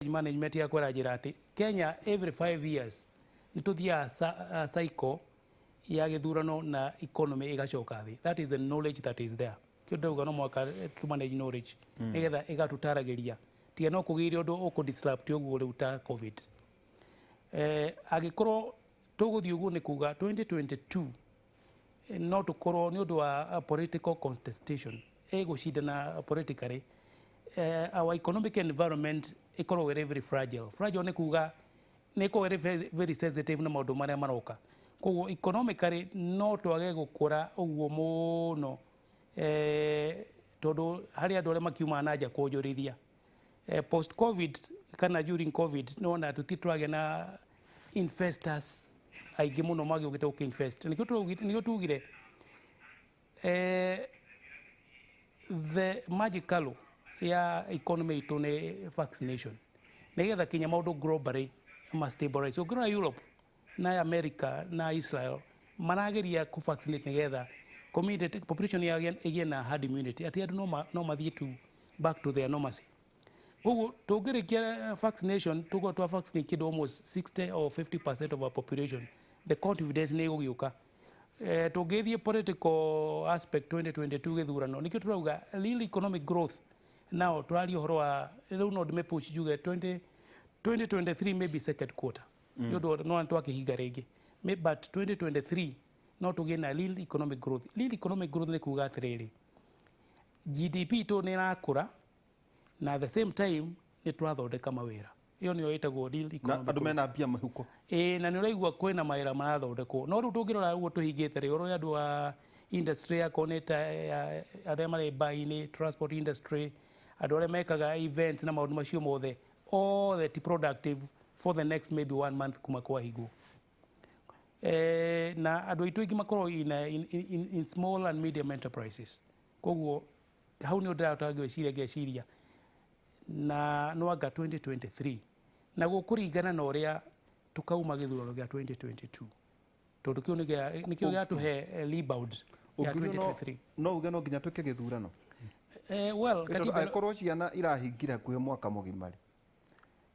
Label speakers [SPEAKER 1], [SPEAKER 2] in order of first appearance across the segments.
[SPEAKER 1] change management ya kwera njira ati Kenya every 5 years nituthia cycle ya githurano na economy igacoka thi. That is the knowledge that is there. Kiuga no mwaka to manage knowledge nigetha igatutaragiria tiga no kugire undu ukudisrupt uguo riu ta covid. Agikorwo tuguthii uguo ni kuga 2022 no tukorwo ni undu wa political contestation gucindana politically. Our economic environment ikorwo very fragile. Fragile ni kuga ni ko very sensitive na maundu maria maroka. Koguo economically no twage gukura uguo muno tondu hari andu aria makiuma na nja kwonjorithia post covid kana during covid no na tutitwage na investors aingi muno magiugite ukinvest nikio tugire the magical ya economy itu ni vaccination nigetha kinya maundu globally ma stabilize. Ukiona Europe na America na Israel manageria ku vaccinate nigetha community population ya igie na herd immunity ati andu no mathie to back to their normalcy. Koguo tungirikia vaccination tugo twa vaccinate kid almost 60 or 50% of our population, the confidence ni gugiuka. Tungithie political aspect 2022 githurano nikio turauga real economic growth now turari uhoro wa riu no ndime push juge 2023 maybe second quarter yodo no antu akihiga ringi but 2023 no tugie na real economic growth. Real economic growth ni kuga atiriri GDP to ni nakura na at the same time ni twathondeka mawira. Iyo niyo itagwo real economic
[SPEAKER 2] na andu mena mbia mahuko
[SPEAKER 1] na ni uraigua kwina mawira marathondekwo no riu tungirora uguo tuhingite ri oro andu wa industry ya koneta aria mari buying transport industry andu aria mekaga events na maundu macio mothe all that productive for the next maybe 1 month kuma kwa higo. Na andu aitu ingi makorwo in small and medium enterprises. Koguo hau ni ndata ngeciria na no anga 2023 na gukuringana na uria tukauma githurano gia 2022 tondu kiu nikio gia tuhe rebound ya 2023
[SPEAKER 2] no uge no nginya tuke githurano
[SPEAKER 1] well
[SPEAKER 2] katiba ikorwo ciana irahingira kuhe mwaka mugimari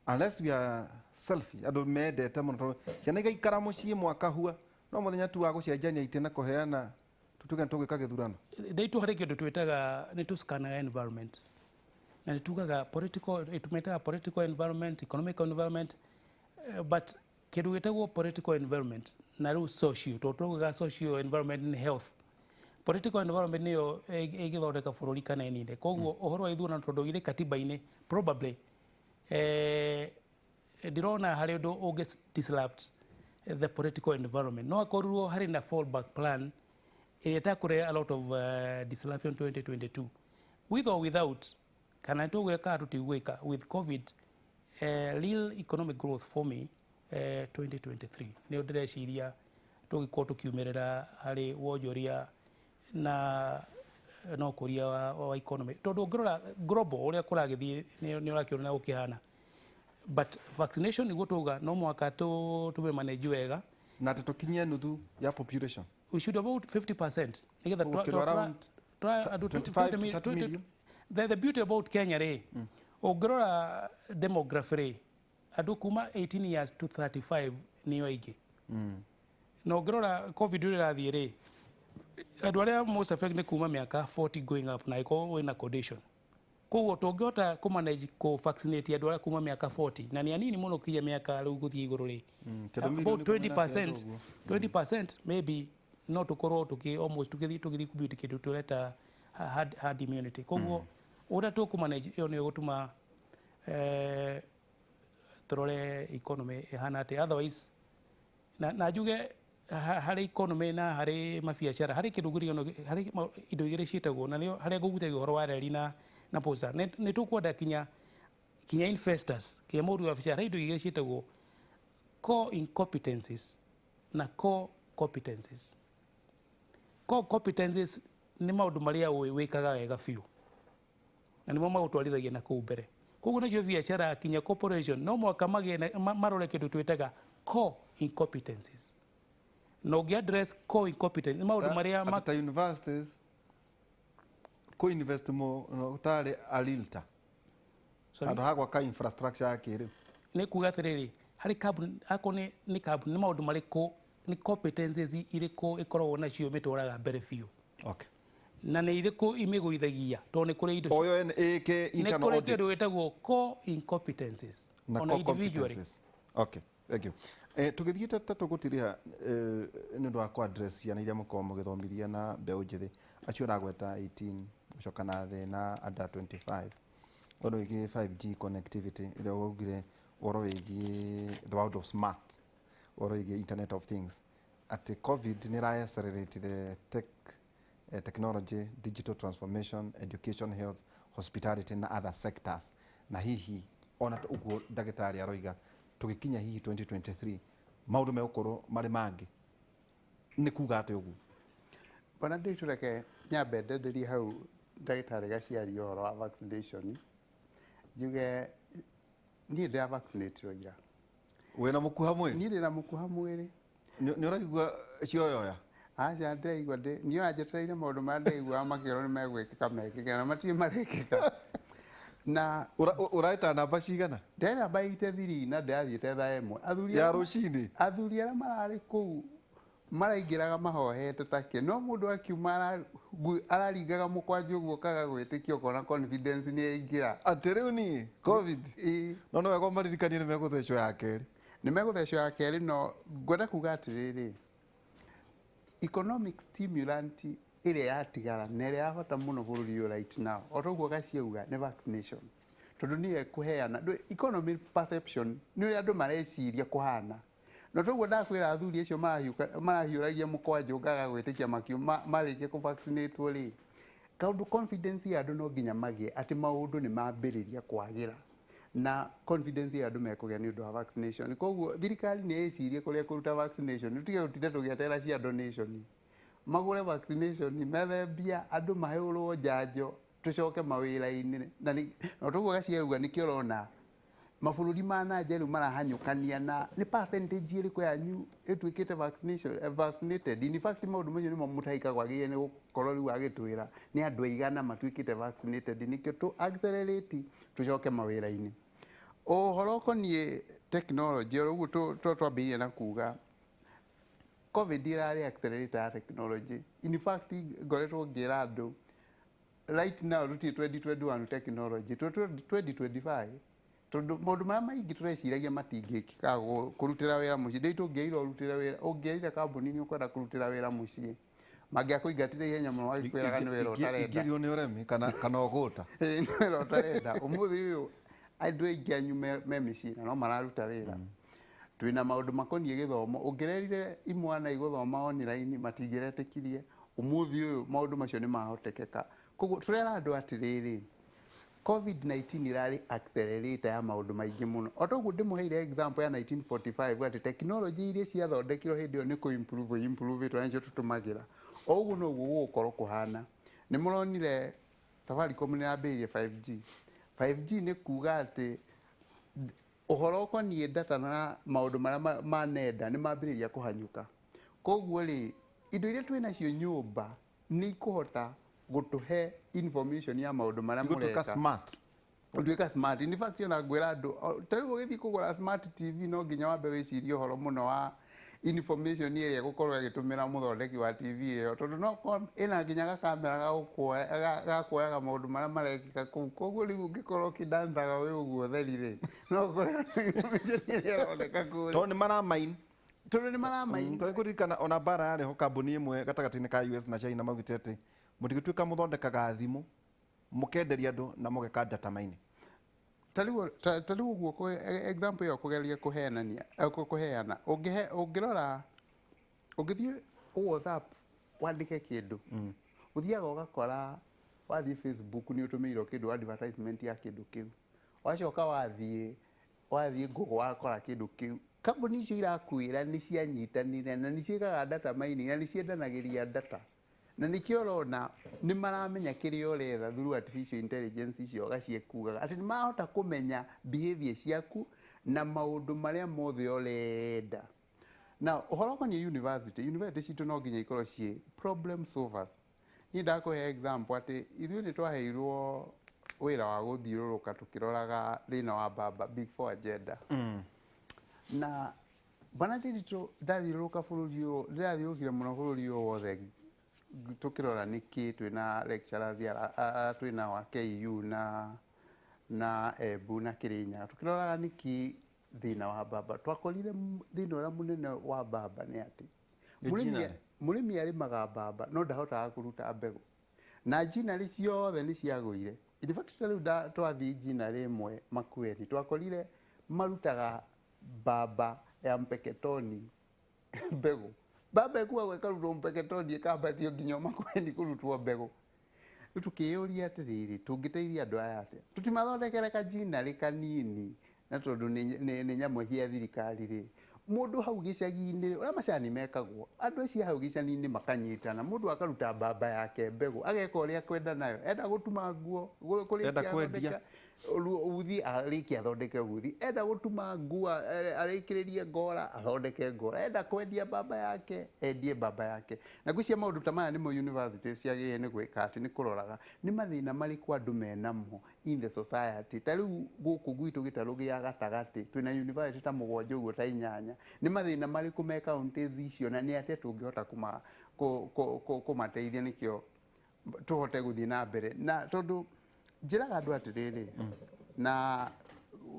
[SPEAKER 2] unless we are selfish andu mendete muno ciana igaikara mucii mwaka hua no muthenya tu wa gucenjania ite na kuheana tutuge tugika githurano
[SPEAKER 1] ndaitu hari kindu twitaga ni tu scan environment na nitugaga political environment, economic environment, but kindu gitagwo political environment na riu social tutugaga social environment and health. Political environment niyo igithondeka bururi kana ininde. Koguo uhoro wa ithurano tondu ire katiba-ini probably dirona hari undu ungi disrupt the political environment. No akorwo hari na fallback plan itakure a lot of disruption 2022 with or without kana tugweka tutigwika with covid real economic growth for me 2023 ni ndireciria tugikorwo tukiumirira hari wonjoria na no kuria wa economy tondu ngirora global uria kuragithie ni urakiona ukihana but vaccination ni gutuga no mwaka tume manage wega
[SPEAKER 2] na tukinyia nuthu ya population
[SPEAKER 1] we should about 50% nigetha the beauty about Kenya re ungirora demography re andu kuma 18 years to 35 niyo aingi no ungirora covid irathie re andu aria most affect ni kuma miaka 40 going up na iko wina condition koguo tungihota ku manage ku vaccinate andu aria kuma miaka 40 na ni anini muno kinya miaka riu guthie iguru ri about 20% maybe no tukorwo tuki almost tugithi kubiti kindu tureta herd immunity. Koguo ura tu ku manage iyo ni gutuma turore economy ihana ati otherwise na juge hari economy na hari mabiacara hari kindu hari indo igire ciitagwo na nio hari gugutagio horo wa reri na posta ni tukwenda kinya investors kinya mundu wa biacara indo igire ciitagwo core incompetencies na core competencies. Core competencies ni maundu maria wikaga wega fiu na nimo magutwarithagia na kuu mbere. Koguo nacio biacara kinya corporation no mwaka marore kindu twitaga core incompetencies. No address core incompetence maundu maria
[SPEAKER 2] at the universities co-invest mo utale alilta Andũ hagwa ka infrastructure ya kĩrĩu.
[SPEAKER 1] Nĩ kuga atĩrĩrĩ, harĩ kambuni ako nĩ kambuni nĩ maũndũ marĩkũ nĩ competencies irĩkũ ikoragwo nacio mĩtwaraga mbere biũ.
[SPEAKER 2] Okay.
[SPEAKER 1] Na nĩ irĩkũ imĩgũithagia tondũ nĩ kũrĩ indo
[SPEAKER 2] Oyo ĩke internal audit.
[SPEAKER 1] Nĩ kũrĩ kĩndũ gĩtagwo core incompetencies
[SPEAKER 2] na individually. Okay, thank you. Tũgĩthiĩ tũgũtiriha nĩ ũndũ wa kũ-address ciana iria mũkoragwo mũgĩthomithia na mbeũ njĩthĩ acio ũragweta 18 gũcoka na thĩ na under 25 ũndũ wĩgiĩ 5G connectivity ĩrĩa ũgire ũhoro wĩgiĩ the world of smart ũhoro wĩgiĩ internet of things atĩ COVID nĩ ĩra accelerate the technology, digital transformation, education, health, hospitality na other sectors na hihi ona ũguo ndagĩtarĩ aroiga tũgĩkinya hihi 2023 maũndũ megũkorwo marĩ mangĩ nĩ kuga atĩ ũguo.
[SPEAKER 3] Bona ndĩ tũreke nyambe ndenderie hau ndagĩtarĩ Gaciari ũhoro wa vaccination njuge niĩ ndĩa vaccinate ira.
[SPEAKER 2] Wĩna mũkuha mwĩrĩ?
[SPEAKER 3] Niĩ ndĩna mũkuha mwĩrĩ.
[SPEAKER 2] Nĩ ũraigua cioyoya?
[SPEAKER 3] Aca ndaigua niĩ wanjetereire maũndũ marĩa ndaiguaga makĩrwo nĩ megwĩkĩka mekĩka na matirĩ marĩkĩka. Na
[SPEAKER 2] ũraita namba cigana?
[SPEAKER 3] Ndĩ namba 83 na ndathiĩte thaa ĩmwe.
[SPEAKER 2] Ya rũcinĩ?
[SPEAKER 3] Athuri arĩa mararĩ kũu maraingĩraga mahohete take no mũndũ akiuma araringaga mũkwanjũ ũguo kaga gwĩtĩkia ũkona confidence nĩ yaingĩra.
[SPEAKER 2] Atĩ rĩu niĩ COVID no no wega maririkanie nĩ megũthecwo ya kerĩ.
[SPEAKER 3] Nĩ megũthecwo ya kerĩ no ngwenda kuga atĩrĩrĩ economic stimulant ĩrĩa yatigara na ĩrĩa ya bata mũno bũrũri ũyũ right now o toguo gaciauga nĩ vaccination tondũ niĩ kũheana economic perception nĩ ũrĩa andũ mareciria kũhana no toguo ndakwĩra athuri acio marahiũragia mũkwanjũ ngaga gwĩtĩkia makiu marĩkie kũvaccinatwo rĩ kaũndũ confidence ya andũ no nginya magĩe atĩ maũndũ nĩ mambĩrĩria kwagĩra na confidence ya andũ mekũgĩa nĩ ũndũ wa vaccination koguo thirikari nĩ ĩcirie kũrĩa kũruta vaccination tutige gũtinda tũgĩetera cia donation magũre vaccination methembia andũ mahũrwo njanjo tũcoke mawĩra-inĩ na toguo Gaciari nĩkĩo ũrona mabũrũri ma nanja rĩu marahanyũkania na nĩ percentage ĩrĩkũ yanyu ĩtuĩkĩte vaccinated. In fact maũndũ macio nĩmo mũtaikagwo agĩrĩire nĩ gũkorwo rĩu agĩtwĩra nĩ andũ aigana matuĩkĩte vaccinated nĩkĩo tũ accelerate tũcoke mawĩra-inĩ. Ũhoro ũkoniĩ technology ũguo twambĩrĩirie na kuga COVID ĩrarĩ accelerator ya technology. In fact ngoretwo ngĩra andũ right now ruti 2021 technology 2025 tondũ maũndũ marĩa maingĩ tũreciragia matingĩkĩka kũrutĩra wĩra mũciĩ ndĩ tũngĩaira ũrutĩra wĩra ũngĩaira kambuni-inĩ ũkwenda kũrutĩra wĩra mũciĩ mangĩakũingatire ihenya mũno agĩkwĩraga nĩ wĩra ũtarenda
[SPEAKER 2] ingĩrio nĩ ũremi kana ũgũta
[SPEAKER 3] nĩ wĩra ũtarenda ũmũthĩ ũyũ andũ aingĩ anyu me mĩciĩ na no mararuta wĩra twĩna maũndũ makoniĩ gĩthomo ũngĩrerire imwana igũthoma online matingĩretĩkirie ũmũthĩ ũyũ maũndũ macio nĩ mahotekeka koguo tũrera andũ atĩrĩrĩ COVID-19 irarĩ accelerator ya maũndũ maingĩ mũno o toguo ndĩmũheire example ya 1945 atĩ technology iria ciathondekirwo hĩndĩ ĩyo nĩ improve twanĩcio tũtũmagĩra o ũguo noguo gũgũkorwo kũhana nĩ mũronire Safaricom nĩ yambĩrĩirie 5G nĩ kuga atĩ ũhoro ũkoniĩ data na maũndũ marĩa ma nenda nĩ mambĩrĩria kũhanyũka koguo rĩ indo iria twĩ nacio nyũmba nĩ ikũhota gũtũhe information ya maũndũ marĩa mũreka
[SPEAKER 2] smart
[SPEAKER 3] ũtuĩka smart. In fact ona ngwĩra andũ tarĩu ũgĩthiĩ kũgũra smart TV no nginya wambe wĩcirie ũhoro mũno wa information ĩrĩa gũkorwo ĩgĩtũmĩra mũthondeki wa TV ĩyo tondũ no ĩna nginya gakamera gakuoyaga maũndũ marĩa marekĩka kũu koguo rĩu ũngĩkorwo ũkĩdansaga wĩ ũguo theri rĩ no ũkore information ĩrĩa ĩroneka kũu
[SPEAKER 2] tondũ nĩ maramain
[SPEAKER 3] tondũ nĩ maramain
[SPEAKER 2] tondũ kũririkana ona bara yarĩho kambuni ĩmwe gatagatĩ-inĩ ka US na China maugĩte atĩ mũtigĩtuĩka mũthondekaga thimũ mũkenderia andũ na mũgeka data mining.
[SPEAKER 3] Tarĩu ũguo example ĩyo kũgeria kũheana ũngĩrora ũngĩthiĩ WhatsApp wandĩke kĩndũ ũthiaga ũgakora wathiĩ Facebook nĩ ũtũmĩirwo kĩndũ advertisement ya kĩndũ kĩu wacoka wathiĩ Google wakora kĩndũ kĩu kambuni icio irakwĩra nĩ cianyitanire na nĩ ciĩkaga data mining na nĩ ciendanagĩria data na nĩkĩo ũrona nĩ maramenya kĩrĩa ũretha through artificial intelligence icio gaciekugaga atĩ nĩ marahota kũmenya behavior ciaku na maũndũ marĩa mothe ũrenda. Na ũhoro ũkoniĩ university citũ no nginya ikorwo ciĩ problem solvers. Niĩ ndakũhe example atĩ ithuĩ nĩ twaheirwo wĩra wa gũthiũrũrũka tũkĩroraga thĩna wa mbamba Big Four agenda na bana ndĩritũ ndathiũrũrũka bũrũri ũyũ ndĩrathiũrũrũkire mũno bũrũri ũyũ wothe tũkĩrora nĩkĩ twĩna lecturers twĩna wa KU na Embu na Kĩrĩnyaga tũkĩroraga nĩkĩ thĩna wa mbamba twakorire thĩna ũrĩa mũnene wa mbamba nĩ atĩ mũrĩmi arĩmaga mbamba no ndahotaga kũruta mbegũ na njinarĩ ciothe nĩ ciagũire in fact rĩu twathiĩ njinarĩ ĩmwe Makueni twakorire marutaga mbamba ya mpeketoni mbegũ mbamba ĩkuagwo ĩkarutwo mpeketoni ĩkambatio nginya Makueni kũrutwo mbegũ rĩu tũkĩyũria atĩrĩrĩ tũngĩteithia andũ aya atĩa tũtimathondekere kanjinarĩ kanini na tondũ nĩ nyamũ cia thirikari rĩ mũndũ hau gĩcagi-inĩ ũrĩa macani mekagwo andũ acio hau gĩcagi-inĩ makanyitana mũndũ akaruta mbamba yake mbegũ ageka ũrĩa kwenda nayo enda gũtuma nguo
[SPEAKER 2] enda kwendia
[SPEAKER 3] uthi arĩkia athondeke uthi enda gũtuma nguo arĩkĩrĩrie ngora athondeke ngora enda kwendia mbamba yake endie mbamba yake na gwĩcia maũndũ ta maya nĩmo universities ciagĩrĩire nĩ gwĩka atĩ nĩ kũroraga nĩ mathĩna marĩkũ andũ menamo in the society ta rĩu gũkũ gwitũ gĩtarũ gĩa gatagatĩ twĩna university ta mũgwanja ũguo ta inyanya nĩ mathĩna marĩkũ me counties icio na nĩ atĩa tũngĩhota kũmateithia nĩkĩo tũhote gũthiĩ na mbere na tondũ njĩraga andũ atĩrĩrĩ na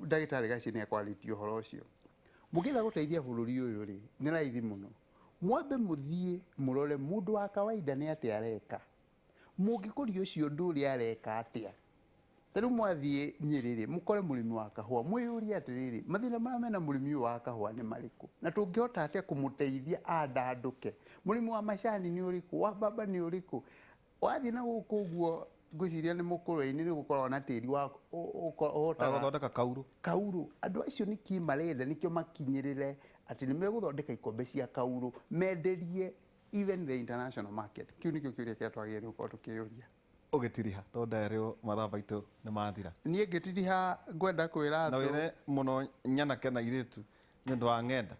[SPEAKER 3] ndagĩtarĩ Gaci nĩ ekwarĩtie ũhoro ũcio mũngĩenda gũteithia bũrũri ũyũ rĩ nĩ raithi mũno mwambe mũthiĩ mũrore mũndũ wa kawaida nĩ atĩa areka mũngĩkũria ũcio ũndũ ũrĩa areka atĩa ta rĩu mwathiĩ Nyĩrĩ rĩ mũkore mũrĩmi wa kahũa mwĩyũrie atĩrĩrĩ mathĩna maya mena mũrĩmi ũyũ wa kahũa nĩ marĩkũ na tũngĩhota atĩa kũmũteithia andandũke mũrĩmi wa macani nĩ ũrĩkũ wa mbamba nĩ ũrĩkũ wathiĩ na gũkũ ũguo ngwĩciria nĩ mũkũrũ-inĩ nĩ gũkorwo na tĩri wa ũhotaga
[SPEAKER 2] gũthondeka
[SPEAKER 3] kaurũ andũ acio nĩkĩ marenda nĩkĩo makinyĩrĩre atĩ nĩ megũthondeka ikombe cia kaurũ menderie even the international market kĩu nĩkĩo kĩũria kĩrĩa twagĩrĩirwo gũkorwo tũkĩyũria
[SPEAKER 2] ũgĩtiriha to nderĩo mathaa maitũ nĩ mathira
[SPEAKER 3] niĩ ngĩtiriha ngwenda kwĩra
[SPEAKER 2] na wĩre mũno nyanake na irĩtu nĩ ũndũ wa ng'enda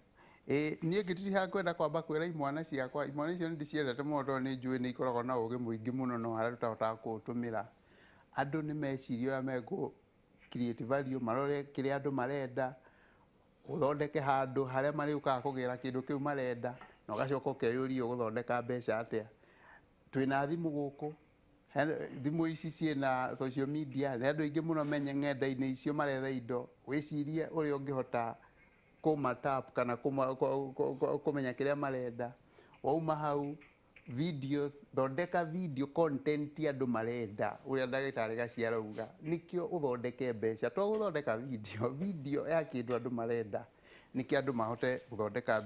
[SPEAKER 3] niĩ ngĩtiriha ngwenda kwamba kwĩra imwana ciakwa imwana icio nĩ ndĩciendete mũno tondũ nĩ njũĩ nĩ ikoragwo na ũgĩ mũingĩ mũno no harĩa tũtahotaga kũũtũmĩra andũ nĩ mecirie ũrĩa megũ create value marore kĩrĩa andũ marenda ũthondeke handũ harĩa marĩũkaga kũgĩra kĩndũ kĩu marenda na ũgacoka ũkeyũria ũgũthondeka mbeca atĩa twĩna thimũ gũkũ thimũ ici ciĩna social media na andũ aingĩ mũno menye ng'enda-inĩ icio maretha indo wĩcirie ũrĩa ũngĩhota kũmatap kana kũmenya kĩrĩa marenda wauma hau videos thondeka video content andũ marenda ũrĩa ndagĩtarĩ Gaci arauga nĩkĩo ũthondeke mbeca to gũthondeka video ya kĩndũ andũ marenda nĩkĩo andũ mahote gũthondeka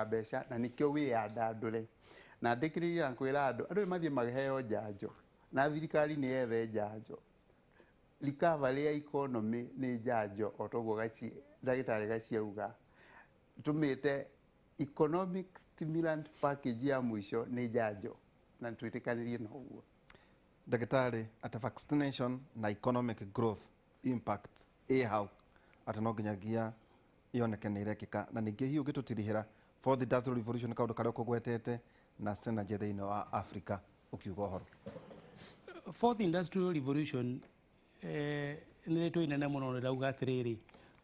[SPEAKER 3] mbeca na nĩkĩo wĩyandandũre na ndĩkĩrĩria na kwĩra andũ nĩ mathiĩ maheo njanjo na thirikari nĩ yethe njanjo recovery ya economy nĩ njanjo o toguo ndagĩtarĩ Gaci auga tumĩte economic stimulant package ya mũico nĩ njanjo na twĩtĩkanĩrie na ũguo
[SPEAKER 2] ndagĩtarĩ at vaccination na economic growth impact hau atĩ no nginyagia ĩoneke nĩ irekĩka na ningĩ hiũ ũgĩtũtirihĩra for the industrial revolution kaũndũ karĩa ũkũgwetete na synergy thĩinĩ wa Africa ũkiuga ũhoro
[SPEAKER 1] fourth industrial revolution nĩ rĩtwa inene mũno rĩrauga atĩrĩrĩ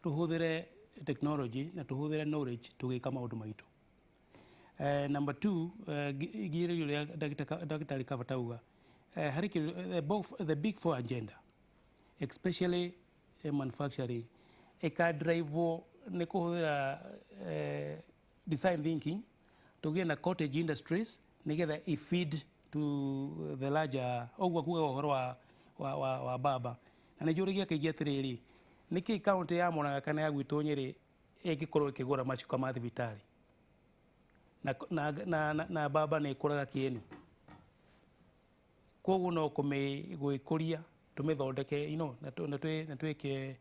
[SPEAKER 1] tũhũthĩre technology na tũhũthĩre knowledge tũgĩka maũndũ maitũ number 2 gĩrĩrio rĩa ndagĩtarĩ Kabata auga harĩ the big four agenda especially manufacturing ĩkadrive nĩ kũhũthĩra design thinking tũgĩe na cottage industries nĩgetha feed to the larger ũguo kuga ũhoro wa mbamba na nĩ njũrĩgia kaingĩ atĩrĩrĩ nĩkĩ kaunti ya Mũrang'a kana ya gwitũ Nyĩrĩ ĩngĩkorwo ĩkĩgũra macuka ma thibitarĩ na mbamba nĩ ĩkũraga Kieni koguo no gwĩkũria tũmĩthondeke na twĩke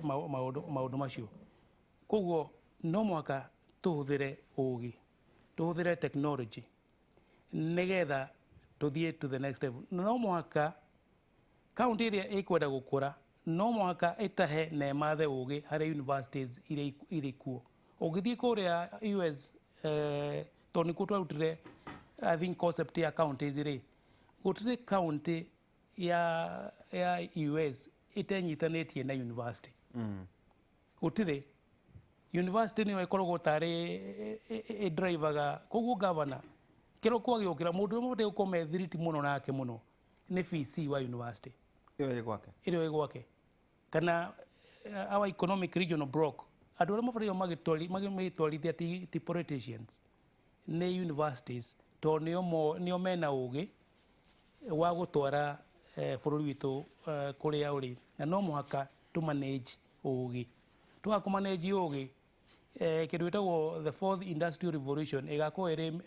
[SPEAKER 1] maũndũ macio koguo no mwaka tũhũthĩre ũgĩ tũhũthĩre technology nĩgetha tũthiĩ to the next level no mwaka kaunti ĩrĩa ĩkwenda gũkũra no mwaka ĩtahe na mathe ũgĩ harĩ universities irĩ kuo ũgĩthiĩ kũrĩa US tondũ nĩkuo twarutire I think concept ya counties rĩ gũtirĩ county ya US itenyitanĩtie na university gũtirĩ university nĩyo ĩkoragwo tarĩ drivaga koguo governor kĩro kwagĩũkĩra mũndũ ũmwe ũbatiĩ gũkorwo methiriti mũno nake mũno nĩ VC wa university ĩrĩa ĩ gwake kana our economic regional bloc andũ arĩa mabatiĩ magĩtwarithia ti politicians nĩ universities tondũ nĩo mena ũgĩ wa gũtwara bũrũri witũ kũrĩa ũrĩ na no mũhaka tũmanage ũgĩ tũgakũmanage ũgĩ kĩndũ gĩtagwo the fourth industrial revolution ĩgakorwo ĩrĩ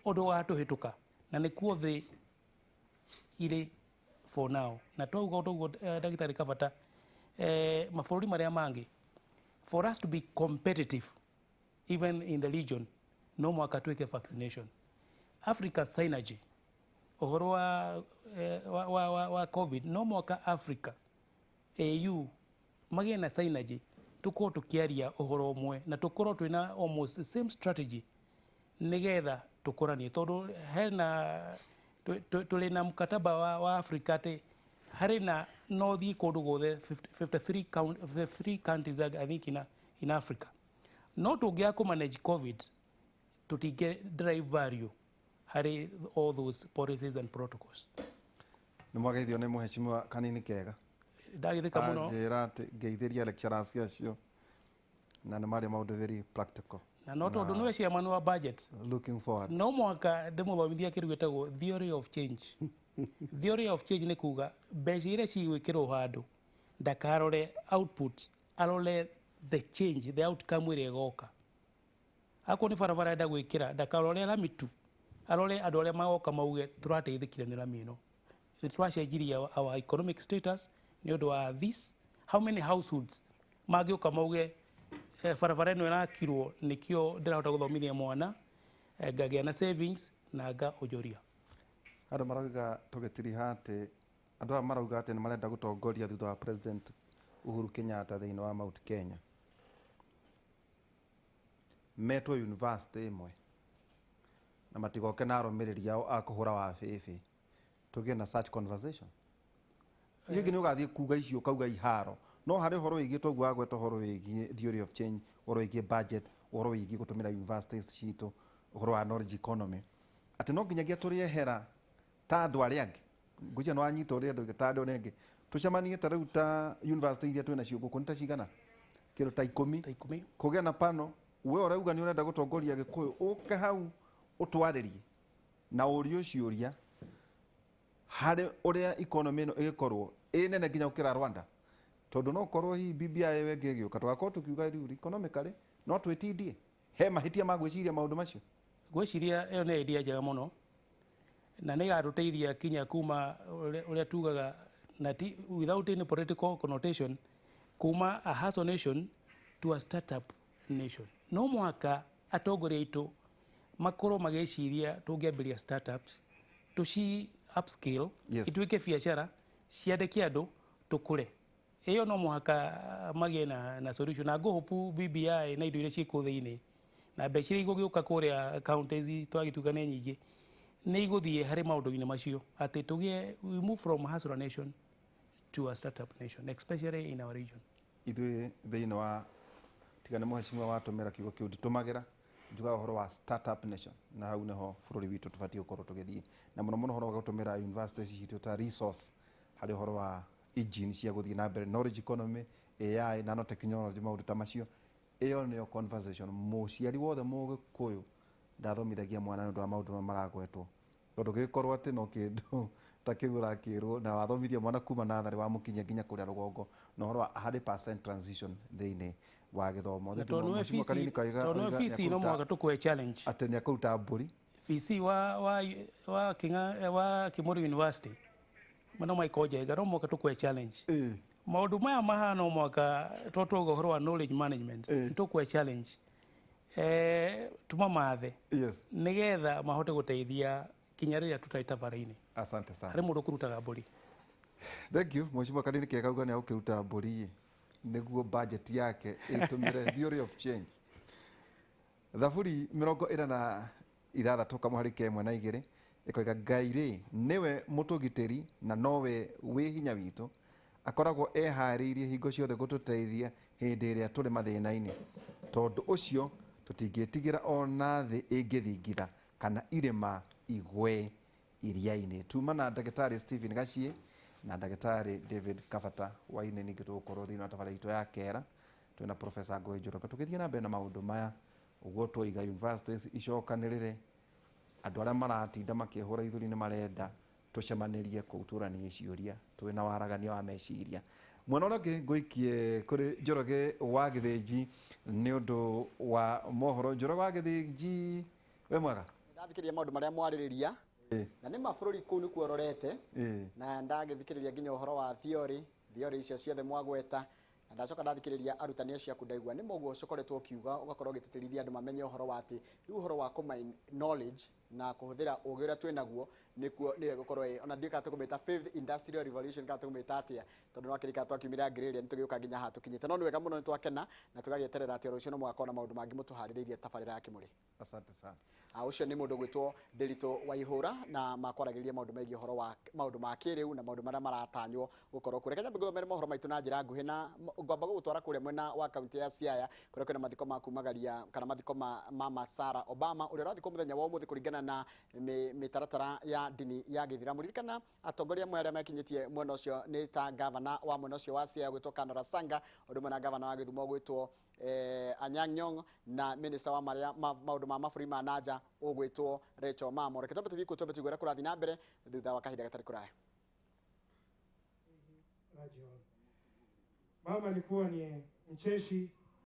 [SPEAKER 1] ũndũ wa tũhĩtũka na nĩkuo thĩ irĩ for now na twauga ũguo ndagĩtarĩ Kabata mabũrũri marĩa mangĩ for us to be competitive even in the region no mwaka twĩke vaccination Africa synergy ũhoro wa COVID no mwaka Africa AU magĩe na synergy tũkorwo tũkĩaria ũhoro ũmwe na tũkorwo twĩna almost the same strategy nĩgetha tũkũranie tondũ hena tũrĩ na mkataba wa Africa atĩ harĩ na no thiĩ kũndũ guothe 53 countries I think in Africa no tũngĩaga kũmanage COVID tũtinge drive value harĩ all those policies and protocols.
[SPEAKER 2] Nĩ mwageithio nĩ Mheshimiwa Kanini Kega
[SPEAKER 1] ndagĩthĩka mũno
[SPEAKER 2] njĩra atĩ ngeithĩria lecturers acio na nĩ marĩ maũndũ very practical
[SPEAKER 1] na no tondũ nĩwe chairman wa budget
[SPEAKER 2] looking forward
[SPEAKER 1] no mwaka ndĩmũthomithia kĩndũ gĩtagwo theory of change theory of change nĩ kuga mbeca iria cigwĩkĩrwo handũ ndakarore output arore the change the outcome ĩrĩa ĩgoka akorwo nĩ barabara enda gwĩkĩra ndakarore rami tu arore andũ arĩa magoka mauge tũrateithĩkire nĩ rami ĩno tũracenjirie our economic status nĩ ũndũ wa this how many households mangĩũka mauge barabara ĩno ĩrakirwo nĩkĩo ndĩrahota gũthomithia mwana ngagĩa na savings na ngaonjoria
[SPEAKER 2] andũ marauga tũgĩtiriha atĩ andũ aya marauga atĩ nĩ marenda gũtongoria thutha wa President Uhuru Kenyatta thĩinĩ wa Mount Kenya metwo university ĩmwe na matigoke na arũmĩrĩri ao a kũhũra wabibi tũgĩe na such conversation yĩngĩ nĩ ũgathiĩ kuga icio kauga iharo no harĩ ũhoro wĩgiĩ toguo agweta ũhoro wĩgiĩ theory of change ũhoro wĩgiĩ budget ũhoro wĩgiĩ gũtũmĩra universities citũ ũhoro wa knowledge economy atĩ no nginyagia tũrĩehera ta andũ arĩa angĩ ngũcia no anyita ũrĩa andũ ta andũ arĩa angĩ tũcemanie ta rĩu ta university iria twĩna cio gũkũ nĩ ta cigana kĩndũ ta 10 kũgĩa na pano we ũrauga nĩ ũrenda gũtongoria Gĩkũyũ ũke hau ũtwarĩrie na ũrio ciũria harĩ ũrĩa economy ĩno ĩgĩkorwo nene nginya gũkĩra Rwanda tondũ no korwo hihi BBI wengĩ ĩgĩũka tũgakorwo tũkiuga rĩu economically no twĩtindie he mahĩtia ma gwĩciria maũndũ macio
[SPEAKER 1] gwĩciria ĩyo nĩ idea njega mũno na nĩ gatũteithia kinya kuma ũrĩa tugaga na without any political connotation kuma a hustle nation to a startup nation no mwaka atongoria aitũ makorwo magĩciria tũngĩambĩria startups tũci upscale ituĩke biacara ciandĩke andũ tũkũre ĩyo no mũhaka magĩe na solution na ngũhopu BBI na indo iria ciĩkwo thĩinĩ na mbeca iria igũgĩũka kũrĩa counties twagĩtuga nĩ nyingĩ nĩ igũthiĩ harĩ maũndũ-inĩ macio atĩ tũgĩe we move from a hustler nation to a startup nation especially in our region
[SPEAKER 2] ithuĩ thĩinĩ wa tiga nĩ Mheshimiwa watũmĩra kiugo kĩu nditũmagĩra njuga ũhoro wa startup nation na hau nĩho bũrũri witũ tũbatiĩ gũkorwo tũgĩthiĩ na mũno mũno ũhoro wa gũtũmĩra universities citũ ta resource harĩ ũhoro wa engine cia gũthiĩ na mbere knowledge economy AI nanotechnology maũndũ ta macio ĩyo nĩyo conversation mũciari wothe Mũgĩkũyũ ndathomithagia mwana nĩ ũndũ wa maũndũ maragwetwo tondũ gĩkorwo atĩ no kĩndũ ta kĩu ũrakĩrwo na wathomithia mwana kuma natharĩ wa mũkinyia nginya kũrĩa rũgongo na ũhoro wa 100% transition thĩinĩ wa gĩthomo
[SPEAKER 1] tondũ VC no mwaka tũkũhe challenge
[SPEAKER 2] atĩ nĩ akũruta mbũri
[SPEAKER 1] VC wa Kĩmũrĩ University no maikorwo njega no mwaka tũkũhe challenge maũndũ maya mahana no mwaka twatũga ũhoro wa knowledge management tũkũhe challenge tumamathe nĩgetha mahote gũteithia kinya rĩrĩa tũtarĩ bara-inĩ
[SPEAKER 2] asante sana
[SPEAKER 1] harĩ mũndũ kũrutaga mbũri
[SPEAKER 2] thank you Mheshimiwa Kanini Kega uga nĩ agũkĩruta mbũri nĩguo budget yake ĩtũmĩre theory of change thaburi 46 kamwe harĩ kemwe na igĩrĩ ikoiga Ngai niwe mutugiteri na nowe wi hinya witu akoragwo ehariirie hingo ciothe gututeithia hindi iria turi mathina-ini tondu ucio tutingitigira ona thi ingithingitha kana irima igwe iria-ini. Tuma na Ndagĩtarĩ Stephen Gachie na Ndagĩtarĩ David Kabata waine ningi tugukorwo thiini wa tabarĩra itu ya kera twina Professor Ngũi Njoroge tugithie na mbere na maundu maya uguo twiga universities icokanirire andu aria maratinda makihura ithuri ni marenda tucemanirie kuuturania ciuria twina waragania wa meciria. Mwena uria ungi nguikie kuri Njoroge wa Githinji ni undu wa mohoro. Njoroge wa Githinji we mwega?
[SPEAKER 4] Ndathikiriria maundu maria mwaririria na ni mabũrũri kũu nĩ kuororete na ndagithikiriria nginya ũhoro wa theory icio ciothe mwagweta na ndacoka ndathikiriria arutani acio aku ndaigua nĩ moguo cokoretwo kiuga ugakorwo gĩtĩtĩrithia andũ mamenye ũhoro wa atĩ rĩu ũhoro wa kũmine knowledge na kũhũthĩra ũgĩ ũrĩa twĩnaguo nĩkuo nĩ gũkorwo ona ndiĩ kana tũkũmĩta fifth industrial revolution kana tũkũmĩta atĩa tondũ no kĩrĩka twakiumĩra ngĩrĩria nĩ tũgĩũka nginya haha tũkinyĩte no nĩ wega mũno nĩ twakena na tũgagĩeterera atĩ rũciũ no mũgakorwo na maũndũ mangĩ mũtũharĩrĩirie tabarĩra ya Kĩmũrĩ.
[SPEAKER 2] Asante sana.
[SPEAKER 4] Ucio nĩ mũndũ gwĩtwo Ndĩritũ wa Ihũra na makwaragĩrĩria maũndũ megiĩ ũhoro wa maũndũ ma kĩrĩu na maũndũ marĩa maratanywo gũkorwo kũrĩa. Kenya mbegũ mohoro maitũ na njĩra nguhĩ na ngwamba gũgũtwara kũrĩa mwena wa kaunti ya Siaya kũrĩa kwĩna mathiko ma kumagaria kana mathiko ma Mama Sarah Obama ũrĩa ũrathikwo mũthenya wa ũmũthĩ kũringana na mĩtaratara ya ndini ya Gĩithĩramu. Ririkana atongoria amwe arĩa mekinyĩtie mwena ũcio nĩ ta gavana wa mwena ũcio wa Siaya gwĩtwo Kandara Sanga ũndũ ũmwe na gavana wa Gĩthumo gwĩtwo Anyang' Nyong'o na minista wa maũndũ ma mabũrũri ma nanja ũgwĩtwo Rachel Mamo. Reke twambe tũthiĩ kuo twambe tũigua ũrĩa kũrathiĩ na mbere thutha wa kahinda gatarĩ kũraya.
[SPEAKER 5] Mama alikuwa ni mcheshi